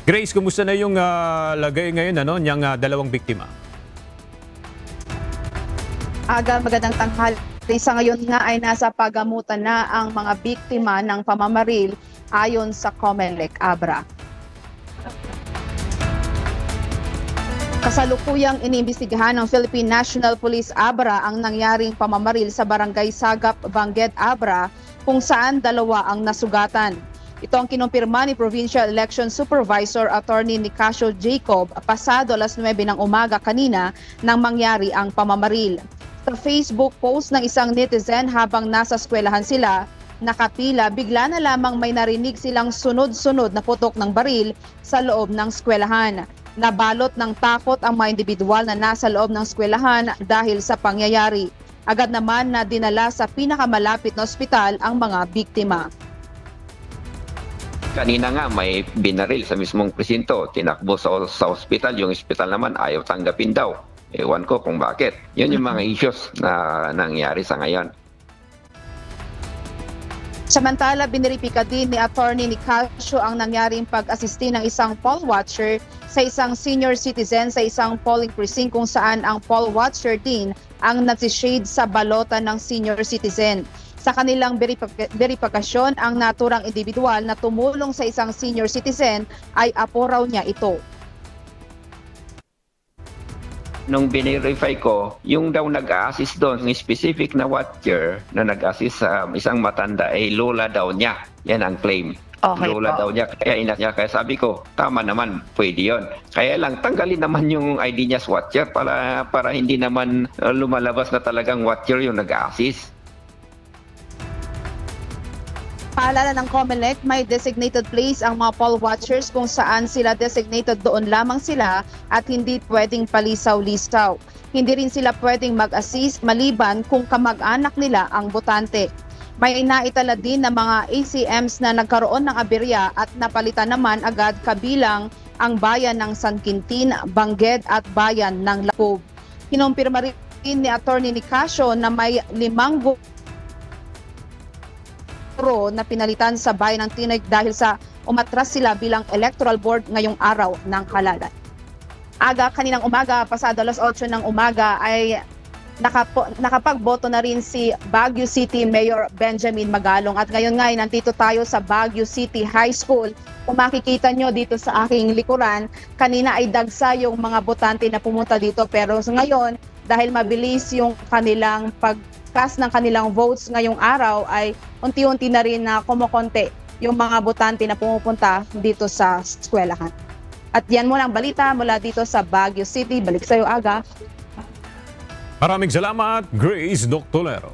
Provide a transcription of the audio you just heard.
Grace, kumusta na yung lagay ngayon niyang dalawang biktima? Aga, magandang tanghali. Sa ngayon nga ay nasa pagamutan na ang mga biktima ng pamamaril ayon sa COMELEC Abra. Kasalukuyang inimbestigahan ng Philippine National Police Abra ang nangyaring pamamaril sa Barangay Sagap, Bangued, Abra, kung saan dalawa ang nasugatan. Ito ang kinumpirma ni Provincial Election Supervisor Attorney Nicasio Jacob pasado alas 9 ng umaga kanina nang mangyari ang pamamaril. Sa Facebook post ng isang netizen habang nasa eskwelahan sila, nakapila, bigla na lamang may narinig silang sunod-sunod na putok ng baril sa loob ng eskwelahan. Nabalot ng takot ang mga individual na nasa loob ng eskwelahan dahil sa pangyayari. Agad naman na dinala sa pinakamalapit na ospital ang mga biktima. Kanina nga may binaril sa mismong presinto, tinakbo sa ospital, yung ospital naman ayaw tanggapin daw. Ewan ko kung bakit. Yun yung mga issues na nangyari sa ngayon. Samantala, biniripika din ni Attorney Nicasio ang nangyaring pag-asisti ng isang poll watcher sa isang senior citizen sa isang polling precinct kung saan ang poll watcher din ang nagsishade sa balota ng senior citizen. Sa kanilang beripikasyon, ang naturang individual na tumulong sa isang senior citizen ay apo raw niya ito. Nung binirify ko, yung daw nag-a-assist doon, yung specific na watcher na nag-assist sa isang matanda ay lola daw niya. Yan ang claim. Okay, lola daw niya, kaya inak niya. Kaya sabi ko, tama naman, pwede yun. Kaya lang, tanggalin naman yung ID niya sa watcher para hindi naman lumalabas na talagang watcher yung nag-a-assist. Paalala ng COMELEC, may designated place ang mga poll watchers kung saan sila designated doon lamang sila at hindi pwedeng palisaw-lisaw. Hindi rin sila pwedeng mag-assist maliban kung kamag-anak nila ang botante. May naitala din na mga ACMs na nagkaroon ng aberya at napalitan naman agad kabilang ang bayan ng San Quintin, Bangued at bayan ng Lacob. Kinumpirma rin ni Attorney Nicasio na may 5 na pinalitan sa bayan ng Tineg dahil sa umatras sila bilang electoral board ngayong araw ng halalan. Aga kaninang umaga, pasado alas 8 ng umaga ay nakapagboto na rin si Baguio City Mayor Benjamin Magalong at ngayon nga ay nandito tayo sa Baguio City High School. Kung makikita nyo dito sa aking likuran, kanina ay dagsa yung mga botante na pumunta dito pero ngayon dahil mabilis yung kanilang pagcast ng kanilang votes ngayong araw ay unti-unti na rin na kumukonti yung mga botante na pumupunta dito sa eskwelahan. At yan muna ang balita mula dito sa Baguio City. Balik sa iyo, Aga. Maraming salamat, Grace Doctolero.